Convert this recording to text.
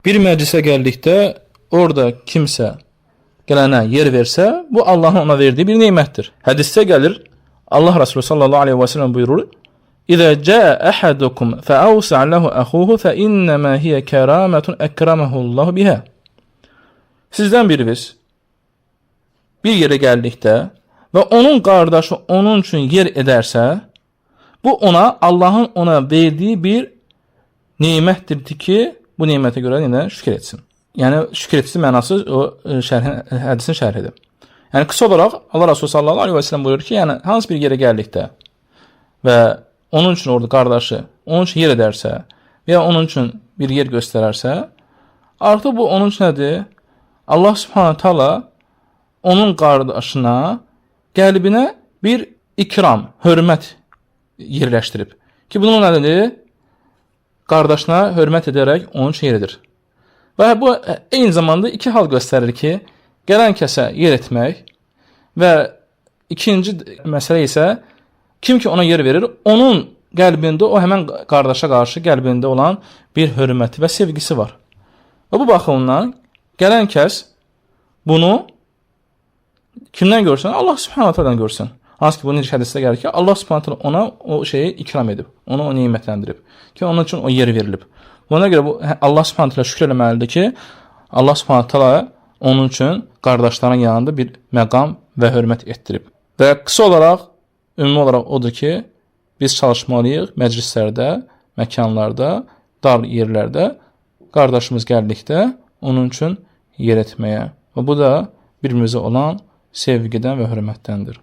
Bir məclisə gəldikdə orada kimsə gələnə yer versə, bu Allahın ona verdiyi bir nemətdir. Hədisdə gəlir, Allah Resulü sallallahu aleyhi ve sellem buyurur, İzə cəə əhədukum fəəvsə'ə ləhu əxuhu fə innəmə hiyə kəramətun əkrəməhullahu bihə. Sizdən biriniz bir yerə gəldikdə və onun qardaşı onun üçün yer edərsə, bu ona Allahın ona verdiyi bir nemətdir ki, bu nemətə görə yenə şükür etsin. Yəni şükür etsin mənası o hədisin şərhidir. Yəni qısa olaraq Allah Resulü sallallahu aleyhi ve sellem buyurur ki, yəni hansı bir yerə gəldikdə və onun üçün orada qardaşı onun üçün yer edərsə və ya onun üçün bir yer göstərərsə, artıq bu onun üçün nədir? Allah Subhanahu taala onun qardaşına qəlbinə bir ikram, hörmət yerləşdirib. Ki bunun nədir? Qardaşına hörmət edərək onun üçün yer edir. Və bu eyni zamanda iki hal göstərir ki, gələn kəsə yer etmək və ikinci məsələ isə kim ki ona yer verir, onun qəlbində o həmən qardaşa qarşı qəlbində olan bir hörməti və sevgisi var. Və bu baxımdan gələn kəs bunu kimdən görsün? Allah Subhanahu taala'dan görsün. Hansı ki bunun hədisdə gəlir ki, Allah Subhanahu taala ona o şeyi ikram edib, onu o nemətləndirib ki, onun üçün o yer verilib. Buna görə bu Allah Subhanahu taala şükür etməlidir ki, Allah Subhanahu taala onun üçün qardaşların yanında bir məqam və hörmət etdirib. Və qısa olaraq, ümumi olaraq odur ki, biz çalışmalıyıq məclislərdə, məkanlarda, dar yerlərdə qardaşımız gəldikdə onun üçün yer etməyə. Və bu da bir-birimizə olan sevgidən və hörmətdəndir.